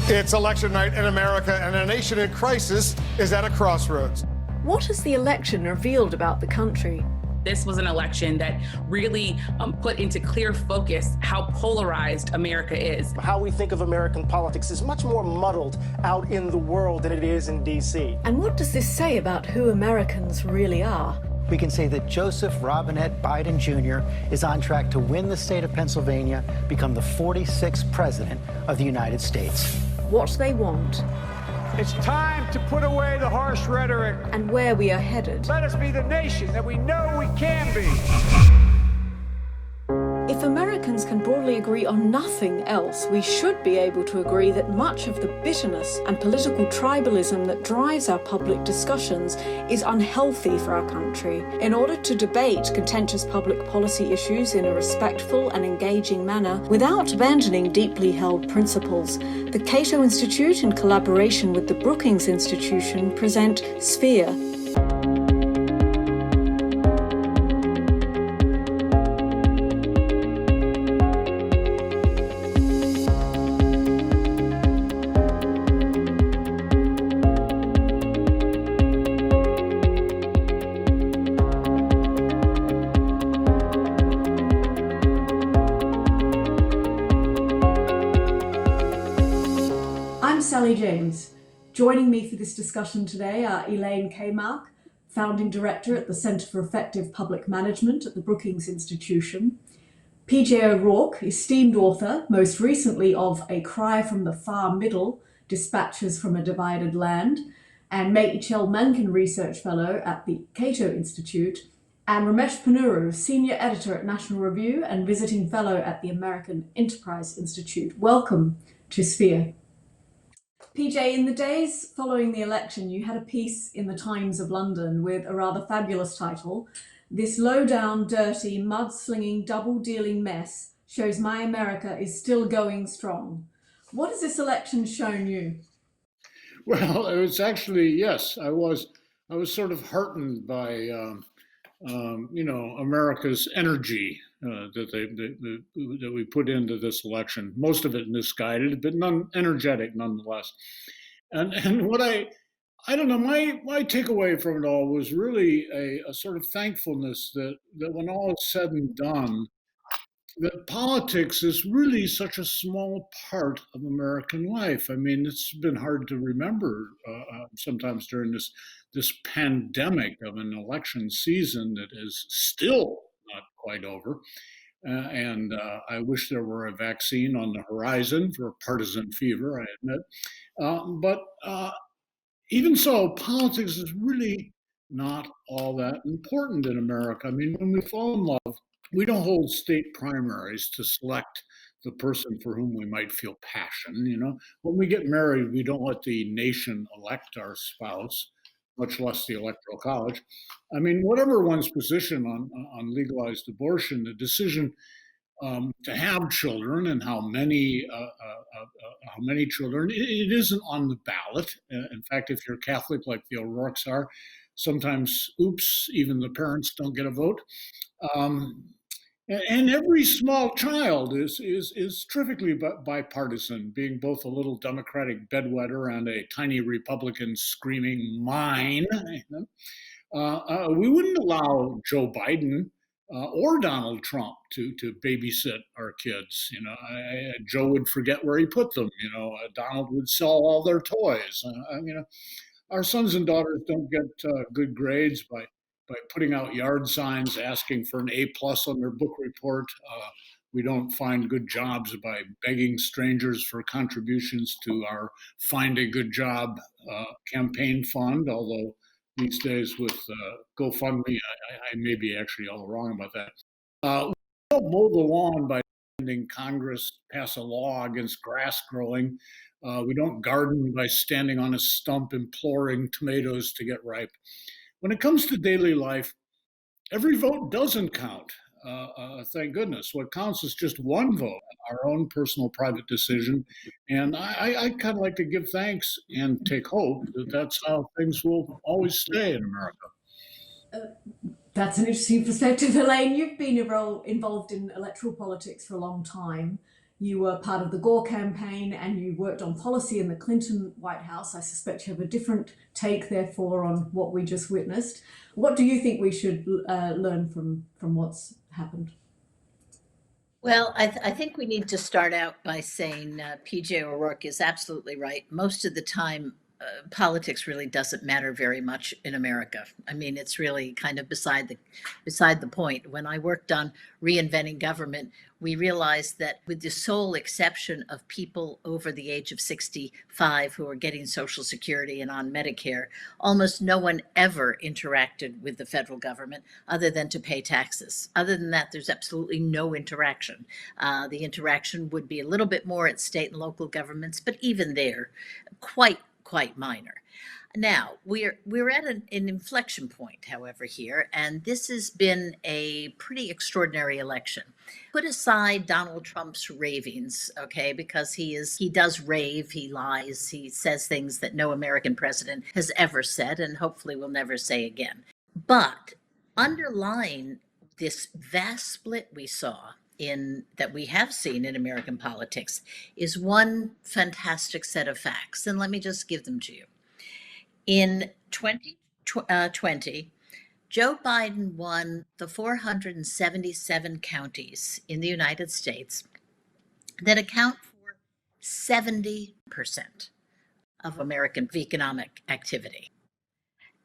It's election night in America, and a nation in crisis is at a crossroads. What has the election revealed about the country? This was an election that really put into clear focus how polarized America is. How we think of American politics is much more muddled out in the world than it is in D.C. And what does this say about who Americans really are? We can say that Joseph Robinette Biden Jr. is on track to win the state of Pennsylvania, become the 46th president of the United States. What they want. It's time to put away the harsh rhetoric. And where we are headed. Let us be the nation that we know we can be. If Americans can broadly agree on nothing else, we should be able to agree that much of the bitterness and political tribalism that drives our public discussions is unhealthy for our country. In order to debate contentious public policy issues in a respectful and engaging manner without abandoning deeply held principles, the Cato Institute, in collaboration with the Brookings Institution, present Sphere. Sally James. Joining me for this discussion today are Elaine Kamarck, Founding Director at the Centre for Effective Public Management at the Brookings Institution, PJ O'Rourke, esteemed author, most recently of A Cry from the Far Middle, Dispatches from a Divided Land, and Meitchel Mencken Research Fellow at the Cato Institute, and Ramesh Ponnuru, Senior Editor at National Review and Visiting Fellow at the American Enterprise Institute. Welcome to Sphere. PJ, in the days following the election, you had a piece in the Times of London with a rather fabulous title. This low-down, dirty, mud-slinging, double-dealing mess shows my America is still going strong. What has this election shown you? Well, it was actually, yes, I was sort of heartened by, America's energy that we put into this election. Most of it misguided, but energetic nonetheless. And what I don't know, my takeaway from it all was really a sort of thankfulness that when all is said and done, that politics is really such a small part of American life. I mean, it's been hard to remember sometimes during this pandemic of an election season that is still not quite over. And I wish there were a vaccine on the horizon for partisan fever, I admit. But even so, politics is really not all that important in America. I mean, when we fall in love, we don't hold state primaries to select the person for whom we might feel passion. When we get married, we don't let the nation elect our spouse, much less the Electoral College. I mean, whatever one's position on legalized abortion, the decision to have children and how many children, it isn't on the ballot. In fact, if you're Catholic like the O'Rourkes are, sometimes, oops, even the parents don't get a vote. And every small child is terrifically bipartisan, being both a little Democratic bedwetter and a tiny Republican screaming mine. We wouldn't allow Joe Biden or Donald Trump to babysit our kids. Joe would forget where he put them. Donald would sell all their toys. Our sons and daughters don't get good grades by putting out yard signs asking for an A+ on their book report. We don't find good jobs by begging strangers for contributions to our Find a Good Job campaign fund, although these days with GoFundMe, I may be actually all wrong about that. We don't mow the lawn by having Congress pass a law against grass growing. We don't garden by standing on a stump imploring tomatoes to get ripe. When it comes to daily life, every vote doesn't count. Thank goodness. What counts is just one vote, our own personal private decision. And I kind of like to give thanks and take hope that that's how things will always stay in America. That's an interesting perspective, Elaine. You've been involved in electoral politics for a long time. You were part of the Gore campaign and you worked on policy in the Clinton White House. I suspect you have a different take, therefore, on what we just witnessed. What do you think we should learn from what's happened? Well, I think we need to start out by saying PJ O'Rourke is absolutely right. Most of the time, politics really doesn't matter very much in America. I mean, it's really kind of beside the point. When I worked on reinventing government, we realized that with the sole exception of people over the age of 65 who are getting Social Security and on Medicare, almost no one ever interacted with the federal government other than to pay taxes. Other than that, there's absolutely no interaction. The interaction would be a little bit more at state and local governments, but even there, quite minor. Now, we're at an inflection point, however, here, and this has been a pretty extraordinary election. Put aside Donald Trump's ravings, okay, because he does rave, he lies, he says things that no American president has ever said and hopefully will never say again. But underlying this vast split we saw that we have seen in American politics is one fantastic set of facts, and let me just give them to you. In 2020, Joe Biden won the 477 counties in the United States that account for 70% of American economic activity.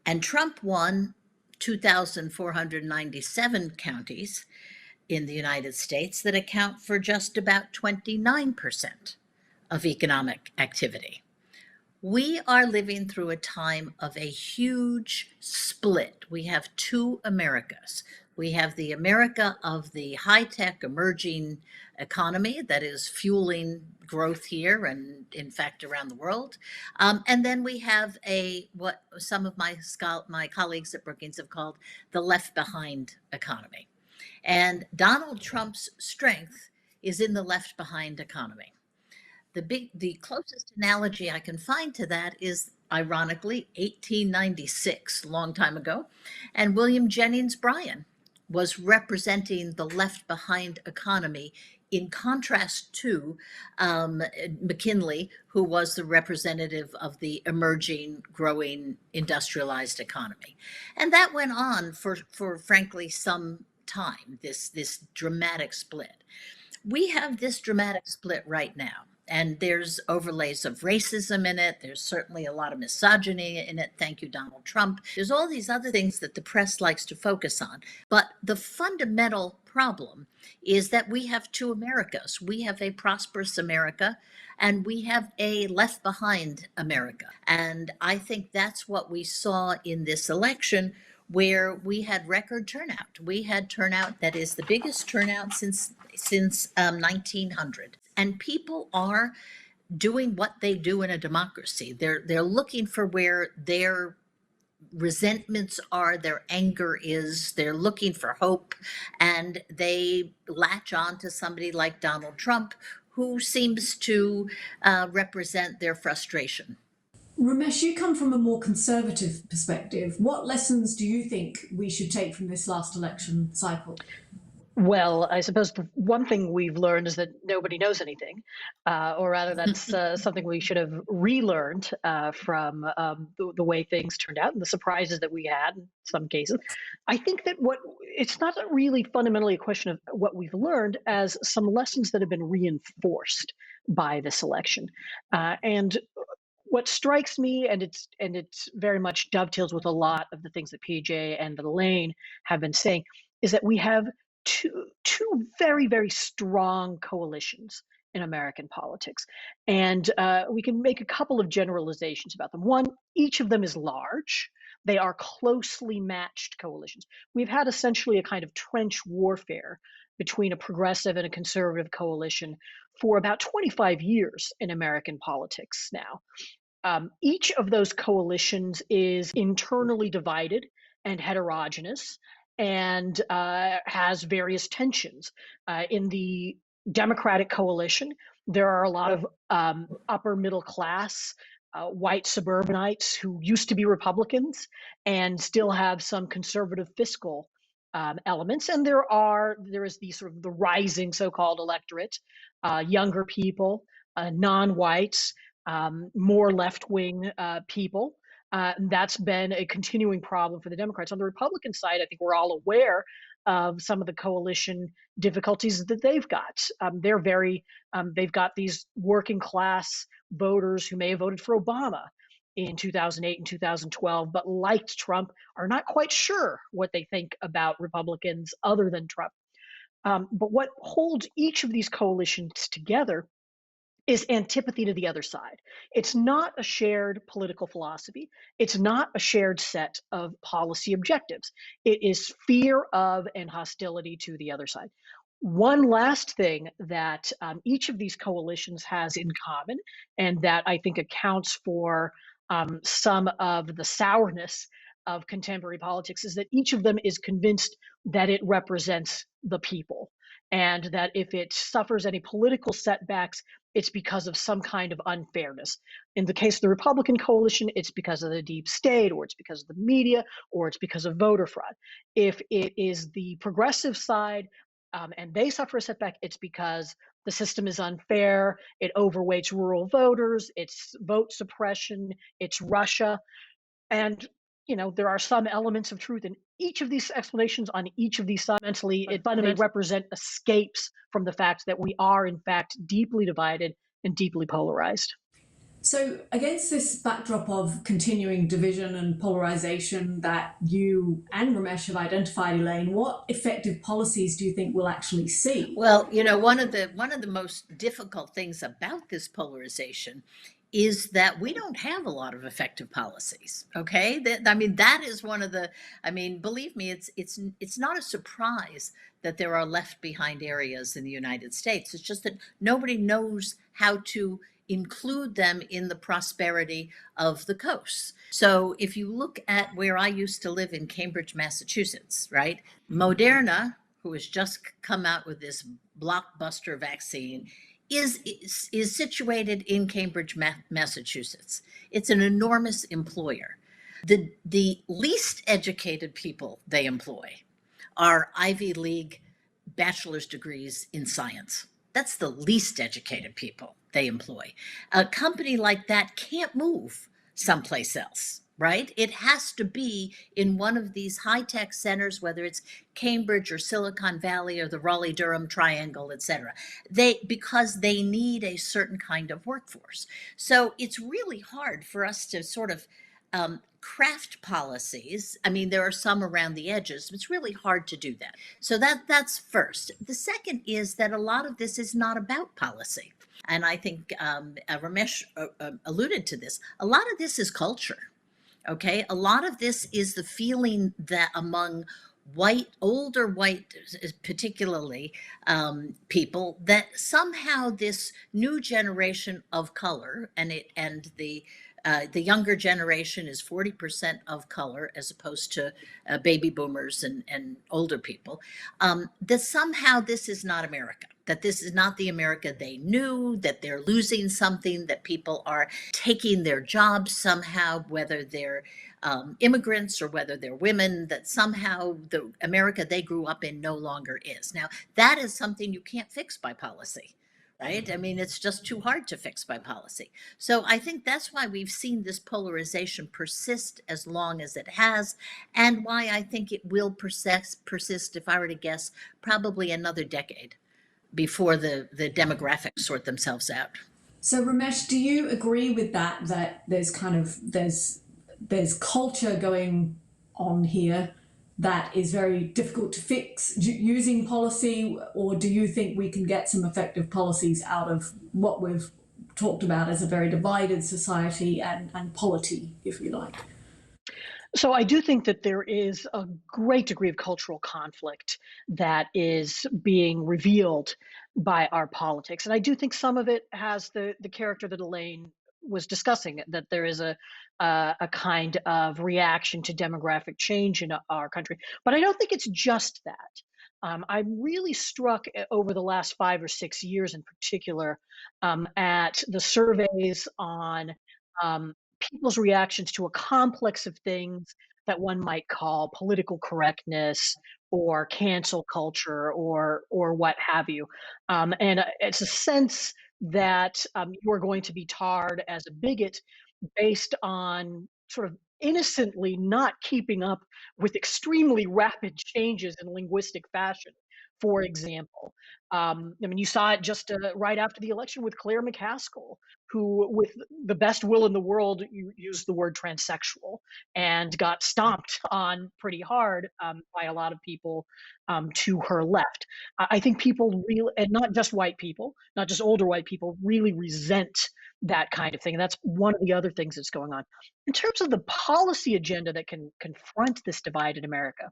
And Trump won 2,497 counties in the United States that account for just about 29% of economic activity. We are living through a time of a huge split. We have two Americas. We have the America of the high-tech emerging economy that is fueling growth here and in fact around the world. And then we have what some of my colleagues at Brookings have called the left behind economy. And Donald Trump's strength is in the left behind economy. The closest analogy I can find to that is, ironically, 1896, a long time ago, and William Jennings Bryan was representing the left behind economy in contrast to McKinley, who was the representative of the emerging, growing, industrialized economy. And that went on for frankly, some time, this dramatic split. We have this dramatic split right now. And there's overlays of racism in it. There's certainly a lot of misogyny in it. Thank you, Donald Trump. There's all these other things that the press likes to focus on. But the fundamental problem is that we have two Americas. We have a prosperous America and we have a left behind America. And I think that's what we saw in this election, where we had record turnout. We had turnout that is the biggest turnout since 1900. And people are doing what they do in a democracy. They're looking for where their resentments are, their anger is. They're looking for hope, and they latch on to somebody like Donald Trump, who seems to represent their frustration. Ramesh, you come from a more conservative perspective. What lessons do you think we should take from this last election cycle? Well, I suppose the one thing we've learned is that nobody knows anything, or rather that's something we should have relearned from the way things turned out and the surprises that we had in some cases. I think that it's not really fundamentally a question of what we've learned as some lessons that have been reinforced by this election. And what strikes me, and it's very much dovetails with a lot of the things that PJ and Elaine have been saying, is that we have two very, very strong coalitions in American politics. And we can make a couple of generalizations about them. One, each of them is large. They are closely matched coalitions. We've had essentially a kind of trench warfare between a progressive and a conservative coalition for about 25 years in American politics now. Each of those coalitions is internally divided and heterogeneous, and has various tensions. In the Democratic coalition, there are a lot of upper middle class white suburbanites who used to be Republicans and still have some conservative fiscal elements, and there is the sort of the rising so-called electorate, younger people, non-whites, more left-wing people. That's been a continuing problem for the Democrats. On the Republican side, I think we're all aware of some of the coalition difficulties that they've got. They've got these working class voters who may have voted for Obama in 2008 and 2012, but liked Trump, are not quite sure what they think about Republicans other than Trump. But what holds each of these coalitions together is antipathy to the other side. It's not a shared political philosophy. It's not a shared set of policy objectives. It is fear of and hostility to the other side. One last thing that each of these coalitions has in common, and that I think accounts for some of the sourness of contemporary politics, is that each of them is convinced that it represents the people, and that if it suffers any political setbacks, it's because of some kind of unfairness. In the case of the Republican coalition, it's because of the deep state, or it's because of the media, or it's because of voter fraud. If it is the progressive side, and they suffer a setback, it's because the system is unfair, it overweights rural voters, it's vote suppression, it's Russia. And there are some elements of truth in each of these explanations on each of these sides. It fundamentally represent escapes from the fact that we are, in fact, deeply divided and deeply polarized. So, against this backdrop of continuing division and polarization that you and Ramesh have identified, Elaine, what effective policies do you think we'll actually see? Well, one of the most difficult things about this polarization is that we don't have a lot of effective policies. Okay, that is one of the. Believe me, it's not a surprise that there are left behind areas in the United States. It's just that nobody knows how to include them in the prosperity of the coast. So if you look at where I used to live in Cambridge, Massachusetts, right? Moderna, who has just come out with this blockbuster vaccine, is situated in Cambridge, Massachusetts. It's an enormous employer. The least educated people they employ are Ivy League bachelor's degrees in science. That's the least educated people they employ. A company like that can't move someplace else, right? It has to be in one of these high-tech centers, whether it's Cambridge or Silicon Valley or the Raleigh-Durham Triangle, et cetera, because they need a certain kind of workforce. So it's really hard for us to sort of craft policies. There are some around the edges, but it's really hard to do that. So that's first. The second is that a lot of this is not about policy. And I think Ramesh alluded to this. A lot of this is culture. Okay, a lot of this is the feeling that among older white, particularly people, that somehow this new generation of color, and the younger generation is 40% of color as opposed to baby boomers and older people, that somehow this is not America, that this is not the America they knew, that they're losing something, that people are taking their jobs somehow, whether they're immigrants or whether they're women, that somehow the America they grew up in no longer is. Now, that is something you can't fix by policy. Right? It's just too hard to fix by policy. So I think that's why we've seen this polarization persist as long as it has, and why I think it will persist, if I were to guess, probably another decade before the demographics sort themselves out. So Ramesh, do you agree with that there's there's culture going on here that is very difficult to fix using policy, or do you think we can get some effective policies out of what we've talked about as a very divided society and polity, if you like? So I do think that there is a great degree of cultural conflict that is being revealed by our politics. And I do think some of it has the character that Elaine was discussing, that there is a kind of reaction to demographic change in our country. But I don't think it's just that. I'm really struck over the last 5 or 6 years in particular at the surveys on people's reactions to a complex of things that one might call political correctness or cancel culture or what have you. And it's a sense that you are going to be tarred as a bigot based on sort of innocently not keeping up with extremely rapid changes in linguistic fashion. For example, I mean, you saw it just right after the election with Claire McCaskill, who, with the best will in the world, used the word transsexual and got stomped on pretty hard by a lot of people to her left. I think people really, and not just white people, not just older white people, really resent that kind of thing. And that's one of the other things that's going on. In terms of the policy agenda that can confront this divide in America,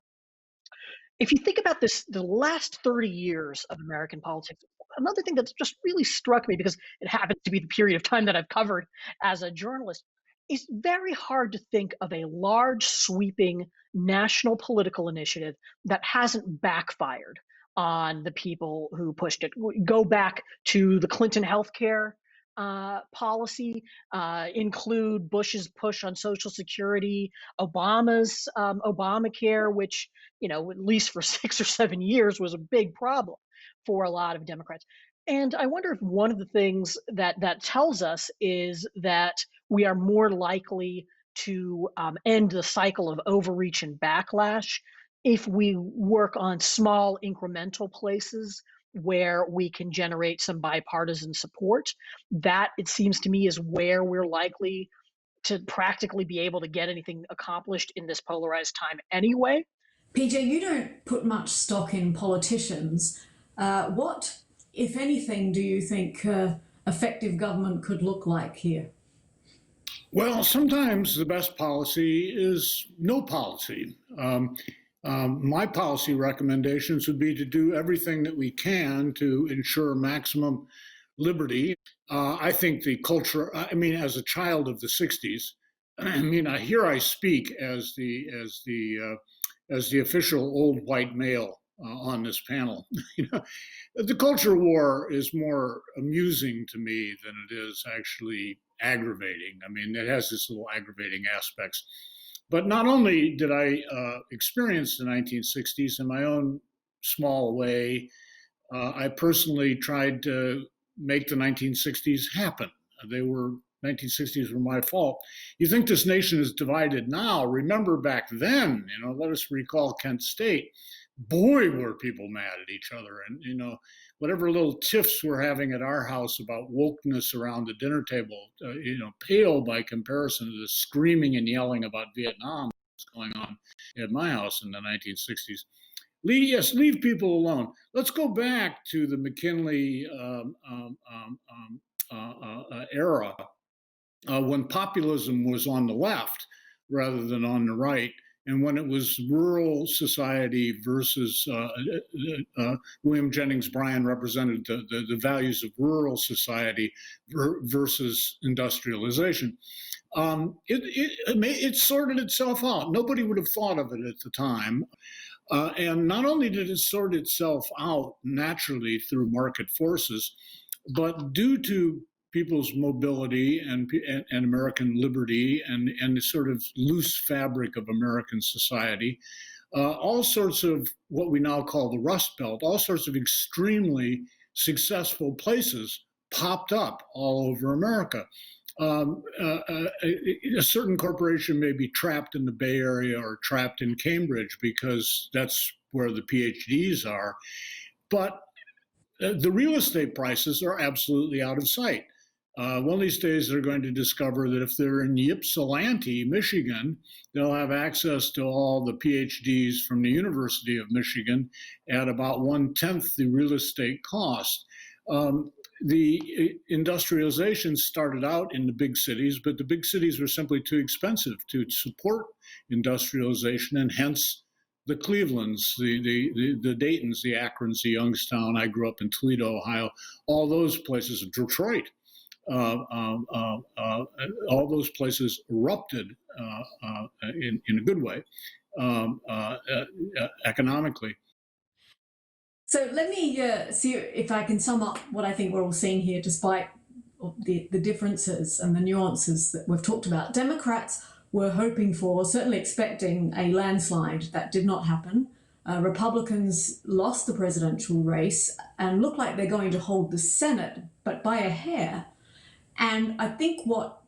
if you think about this, the last 30 years of American politics, another thing that's just really struck me, because it happens to be the period of time that I've covered as a journalist, is very hard to think of a large, sweeping national political initiative that hasn't backfired on the people who pushed it. Go back to the Clinton healthcare policy, include Bush's push on Social Security, Obama's Obamacare, which, you know, at least for 6 or 7 years was a big problem for a lot of Democrats. And I wonder if one of the things that that tells us is that we are more likely to end the cycle of overreach and backlash if we work on small incremental places where we can generate some bipartisan support. That, it seems to me, is where we're likely to practically be able to get anything accomplished in this polarized time anyway. PJ, you don't put much stock in politicians. What, if anything, do you think effective government could look like here? Well, sometimes the best policy is no policy. My policy recommendations would be to do everything that we can to ensure maximum liberty. I think the culture, I mean, as a child of the 60s, I mean, here I speak as the official old white male on this panel. You know, the culture war is more amusing to me than it is actually aggravating. I mean, it has this little aggravating aspects. But not only did I experience the 1960s in my own small way, I personally tried to make the 1960s happen. 1960s were my fault. You think this nation is divided now? Remember back then, you know, let us recall Kent State. Boy, were people mad at each other. And, you know, whatever little tiffs we're having at our house about wokeness around the dinner table, you know, pale by comparison to the screaming and yelling about Vietnam that's going on at my house in the 1960s. Leave people alone. Let's go back to the McKinley era when populism was on the left rather than on the right, and when it was rural society versus William Jennings Bryan represented the values of rural society versus industrialization. It sorted itself out. Nobody would have thought of it at the time. And not only did it sort itself out naturally through market forces, but due to people's mobility and American liberty and the sort of loose fabric of American society, all sorts of what we now call the Rust Belt, all sorts of extremely successful places popped up all over America. A certain corporation may be trapped in the Bay Area or trapped in Cambridge because that's where the PhDs are, but the real estate prices are absolutely out of sight. One of these days, they're going to discover that if they're in Ypsilanti, Michigan, they'll have access to all the PhDs from the University of Michigan at about 1/10 the real estate cost. The industrialization started out in the big cities, but the big cities were simply too expensive to support industrialization, and hence the Clevelands, the Daytons, the Akrons, the Youngstown. I grew up in Toledo, Ohio. All those places, Detroit. All those places erupted in a good way economically. So let me see if I can sum up what I think we're all seeing here, despite the differences and the nuances that we've talked about. Democrats were hoping for, certainly expecting a landslide. That did not happen. Republicans lost the presidential race and look like they're going to hold the Senate, but by a hair. And I think what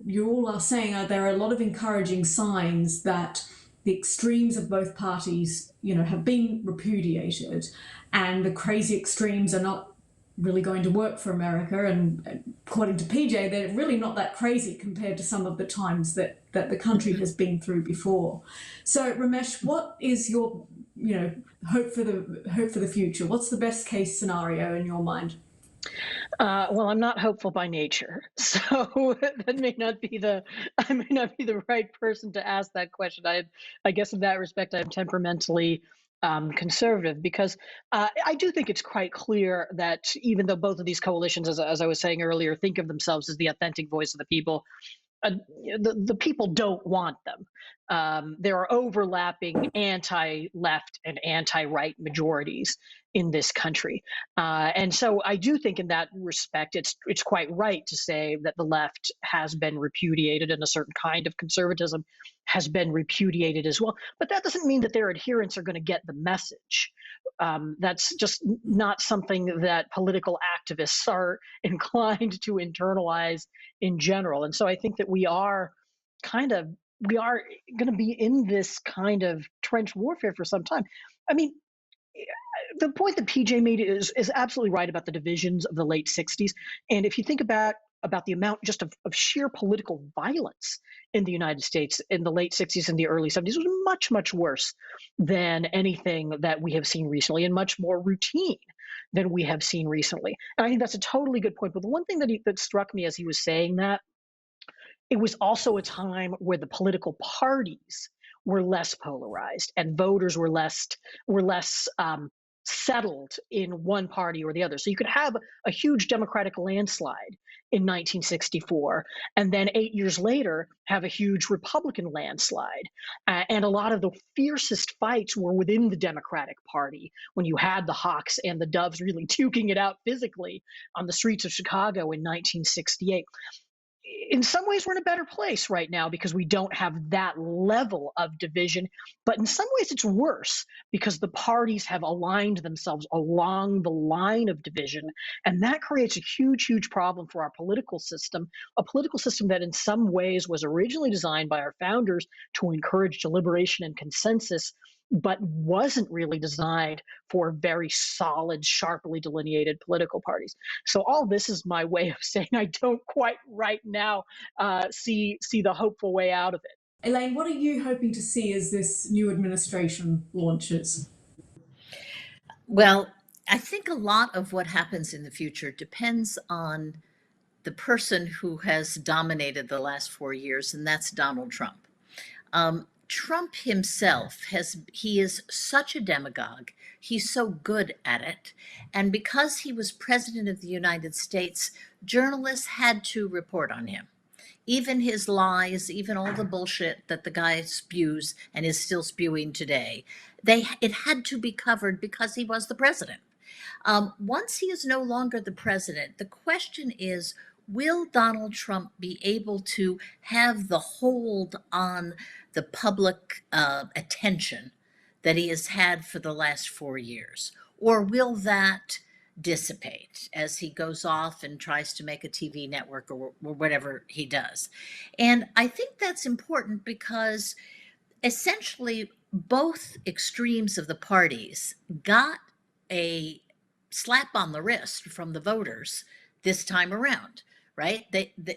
you all are saying are there are a lot of encouraging signs that the extremes of both parties, have been repudiated, and the crazy extremes are not really going to work for America. And according to PJ, they're really not that crazy compared to some of the times that the country has been through before. So Ramesh, what is your hope for the future? What's the best case scenario in your mind? Well, I'm not hopeful by nature, so I may not be the right person to ask that question. I guess in that respect, I'm temperamentally conservative, because I do think it's quite clear that even though both of these coalitions, as I was saying earlier, think of themselves as the authentic voice of the people, the people don't want them. There are overlapping anti-left and anti-right majorities in this country, and so I do think, in that respect, it's quite right to say that the left has been repudiated and a certain kind of conservatism has been repudiated as well. But that doesn't mean that their adherents are going to get the message. That's just not something that political activists are inclined to internalize in general. And so I think that we are going to be in this kind of trench warfare for some time. I mean, the point that PJ made is absolutely right about the divisions of the late 60s. And if you think about the amount just of sheer political violence in the United States in the late 60s and the early 70s, was much, much worse than anything that we have seen recently, and much more routine than we have seen recently. And I think that's a totally good point. But the one thing that struck me as he was saying that, it was also a time where the political parties were less polarized and voters were less settled in one party or the other. So you could have a huge Democratic landslide in 1964, and then 8 years later have a huge Republican landslide. And a lot of the fiercest fights were within the Democratic Party, when you had the Hawks and the Doves really duking it out physically on the streets of Chicago in 1968. In some ways, we're in a better place right now because we don't have that level of division. But in some ways, it's worse because the parties have aligned themselves along the line of division. And that creates a huge, huge problem for our political system, a political system that in some ways was originally designed by our founders to encourage deliberation and consensus, but wasn't really designed for very solid, sharply delineated political parties. So all this is my way of saying I don't quite right now see the hopeful way out of it. Elaine, what are you hoping to see as this new administration launches? Well, I think a lot of what happens in the future depends on the person who has dominated the last 4 years, and that's Donald Trump. Trump himself he is such a demagogue. He's so good at it. And because he was president of the United States, journalists had to report on him. Even his lies, even all the bullshit that the guy spews and is still spewing today, it had to be covered because he was the president. Once he is no longer the president, the question is, will Donald Trump be able to have the hold on the public attention that he has had for the last 4 years? Or will that dissipate as he goes off and tries to make a TV network or whatever he does? And I think that's important because essentially both extremes of the parties got a slap on the wrist from the voters this time around, right?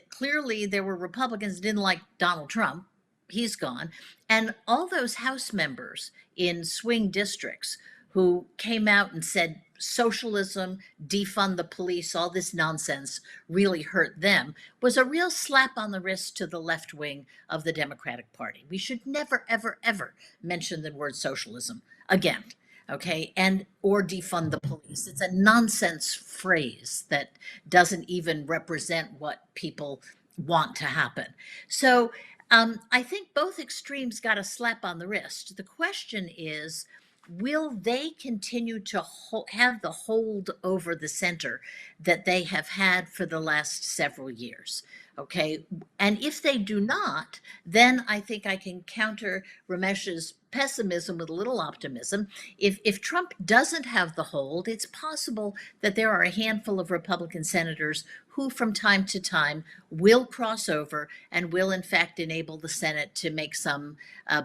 Clearly there were Republicans that didn't like Donald Trump. He's gone. And all those House members in swing districts who came out and said socialism, defund the police, all this nonsense really hurt them, was a real slap on the wrist to the left wing of the Democratic Party. We should never, ever, ever mention the word socialism again, okay? Or defund the police. It's a nonsense phrase that doesn't even represent what people want to happen. So I think both extremes got a slap on the wrist. The question is, will they continue to have the hold over the center that they have had for the last several years? Okay. And if they do not, then I think I can counter Ramesh's pessimism with a little optimism. If Trump doesn't have the hold, it's possible that there are a handful of Republican senators who from time to time will cross over and will in fact enable the Senate to make some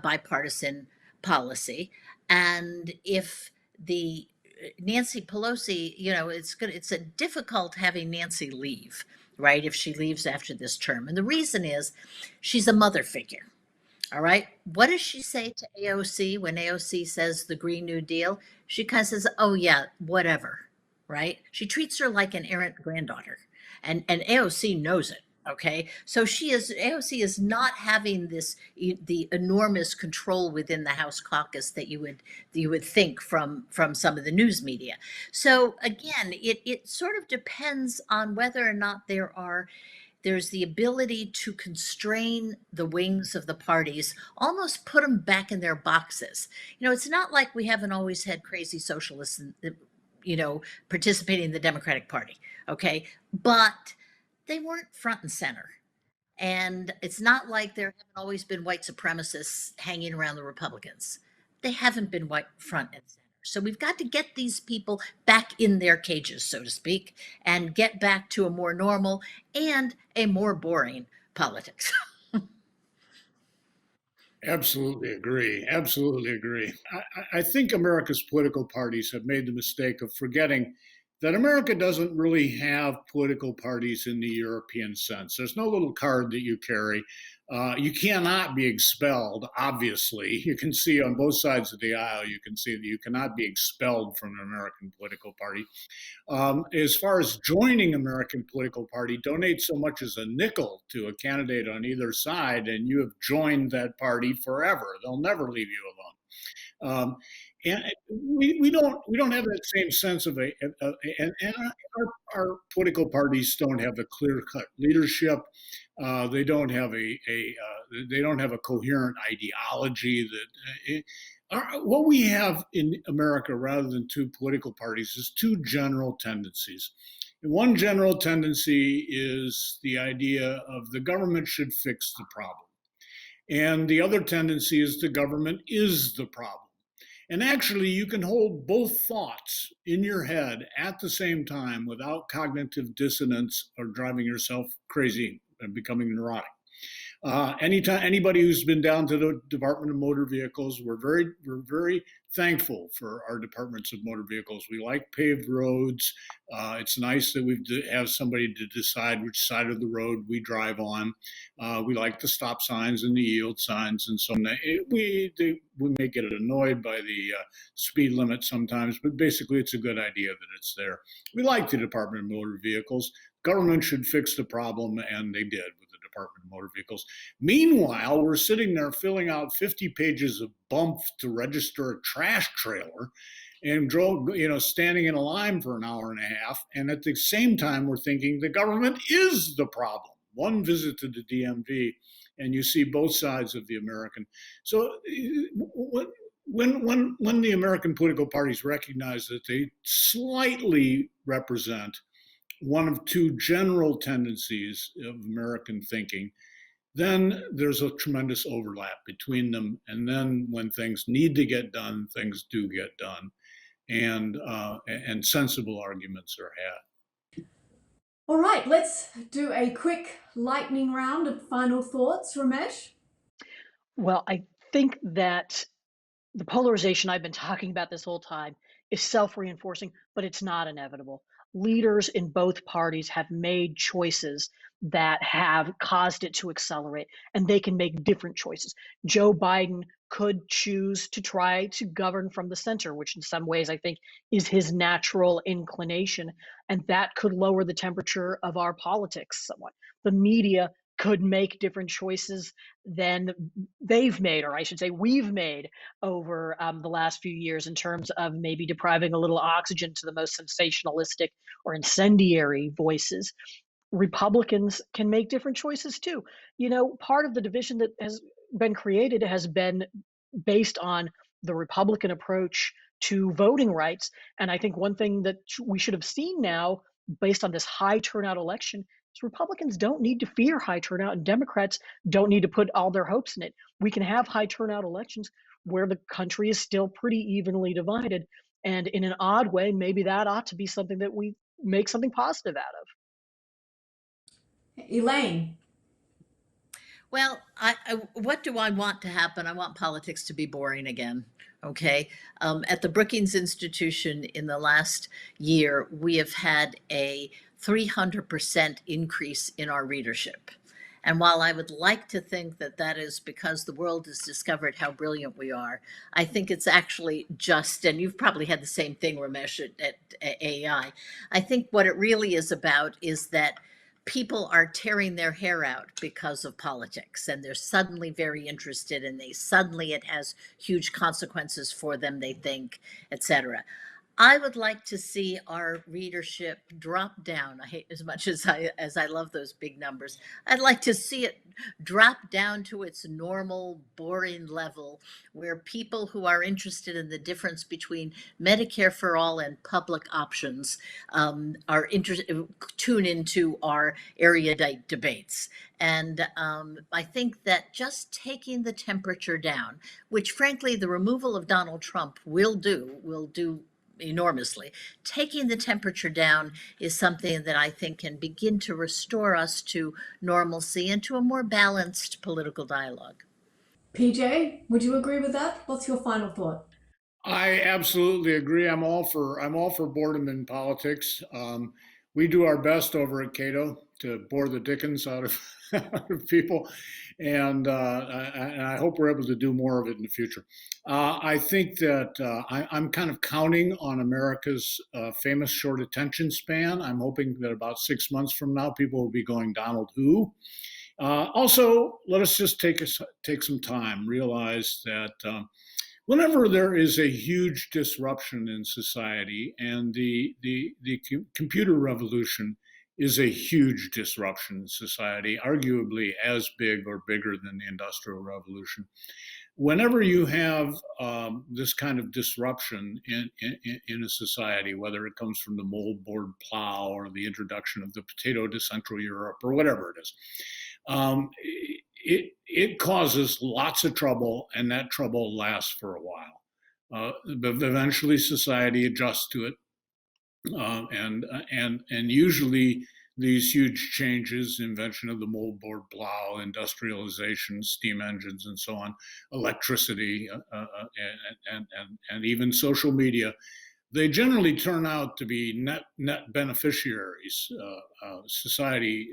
bipartisan policy. And if the Nancy Pelosi, it's a difficult having Nancy leave, right? If she leaves after this term. And the reason is she's a mother figure. All right. What does she say to AOC when AOC says the Green New Deal? She kind of says, oh, yeah, whatever. Right. She treats her like an errant granddaughter, and AOC knows it. Okay. So AOC is not having the enormous control within the House caucus that you would think from some of the news media. So again, it sort of depends on whether or not there's the ability to constrain the wings of the parties, almost put them back in their boxes. It's not like we haven't always had crazy socialists, participating in the Democratic Party. Okay. But they weren't front and center. And it's not like there haven't always been white supremacists hanging around the Republicans. They haven't been white front and center. So we've got to get these people back in their cages, so to speak, and get back to a more normal and a more boring politics. Absolutely agree. Absolutely agree. I think America's political parties have made the mistake of forgetting that America doesn't really have political parties in the European sense. There's no little card that you carry. You cannot be expelled, obviously. You can see on both sides of the aisle, you can see that you cannot be expelled from an American political party. As far as joining American political party, donate so much as a nickel to a candidate on either side, and you have joined that party forever. They'll never leave you alone. And we don't have that same sense of our political parties don't have a clear-cut leadership. They don't have a coherent ideology. What we have in America, rather than two political parties, is two general tendencies. And one general tendency is the idea of the government should fix the problem, and the other tendency is the government is the problem. And actually, you can hold both thoughts in your head at the same time without cognitive dissonance or driving yourself crazy and becoming neurotic. Anybody who's been down to the Department of Motor Vehicles, we're very thankful for our departments of motor vehicles. We like paved roads. It's nice that we have somebody to decide which side of the road we drive on. We like the stop signs and the yield signs and so on. We may get annoyed by the speed limit sometimes, but basically it's a good idea that it's there. We like the Department of Motor Vehicles. Government should fix the problem, and they did with the Department of Motor Vehicles. Meanwhile, we're sitting there filling out 50 pages of bump to register a trash trailer and standing in a line for an hour and a half. And at the same time, we're thinking the government is the problem. One visit to the DMV, and you see both sides of the American. So when the American political parties recognize that they slightly represent one of two general tendencies of American thinking, then there's a tremendous overlap between them. And then when things need to get done, things do get done, and sensible arguments are had. All right, let's do a quick lightning round of final thoughts. Ramesh? Well, I think that the polarization I've been talking about this whole time is self-reinforcing, but it's not inevitable. Leaders in both parties have made choices that have caused it to accelerate, and they can make different choices. Joe Biden could choose to try to govern from the center, which in some ways I think is his natural inclination, and that could lower the temperature of our politics somewhat. The media could make different choices than they've made, or I should say we've made over the last few years in terms of maybe depriving a little oxygen to the most sensationalistic or incendiary voices. Republicans can make different choices too. Part of the division that has been created has been based on the Republican approach to voting rights. And I think one thing that we should have seen now, based on this high turnout election, is Republicans don't need to fear high turnout, and Democrats don't need to put all their hopes in it. We can have high turnout elections where the country is still pretty evenly divided. And in an odd way, maybe that ought to be something that we make something positive out of. Elaine. Well, what do I want to happen? I want politics to be boring again. Okay. At the Brookings Institution in the last year, we have had a 300% increase in our readership. And while I would like to think that that is because the world has discovered how brilliant we are, I think it's actually just, and you've probably had the same thing, Ramesh, at AEI. I think what it really is about is that people are tearing their hair out because of politics, and they're suddenly very interested, and suddenly it has huge consequences for them, they think, etc. I would like to see our readership drop down. I hate as much as I love those big numbers. I'd like to see it drop down to its normal, boring level, where people who are interested in the difference between Medicare for all and public options tune into our erudite debates. And I think that just taking the temperature down, which frankly the removal of Donald Trump will do enormously. Taking the temperature down is something that I think can begin to restore us to normalcy and to a more balanced political dialogue. PJ, would you agree with that? What's your final thought? I absolutely agree. I'm all for boredom in politics. We do our best over at Cato to bore the dickens out of, out of people, and I hope we're able to do more of it in the future. I think that I'm kind of counting on America's famous short attention span. I'm hoping that about 6 months from now, people will be going, Donald who? Also, let us just take some time, realize that whenever there is a huge disruption in society, and the computer revolution is a huge disruption in society, arguably as big or bigger than the Industrial Revolution. Whenever you have this kind of disruption in a society, whether it comes from the moldboard plow or the introduction of the potato to Central Europe or whatever it is, it causes lots of trouble, and that trouble lasts for a while. But eventually society adjusts to it. And usually these huge changes, invention of the moldboard plow, industrialization, steam engines, and so on, electricity, and even social media, they generally turn out to be net beneficiaries. Society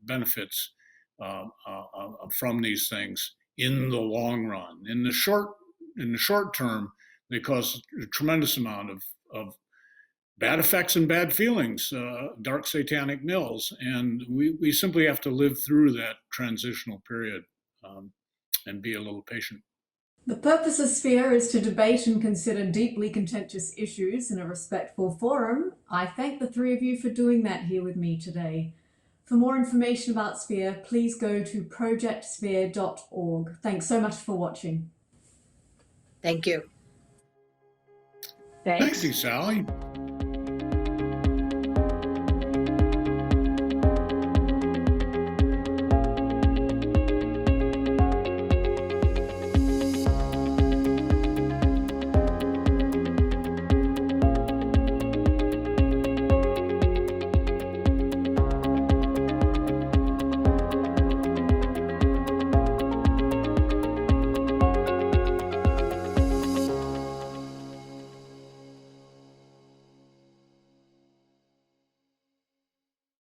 benefits from these things in the long run. In the short term, they cause a tremendous amount of bad effects and bad feelings, dark satanic mills, and we simply have to live through that transitional period and be a little patient. The purpose of Sphere is to debate and consider deeply contentious issues in a respectful forum. I thank the three of you for doing that here with me today. For more information about Sphere, please go to projectsphere.org. Thanks so much for watching. Thank you. Thanks. Thank you, Sally.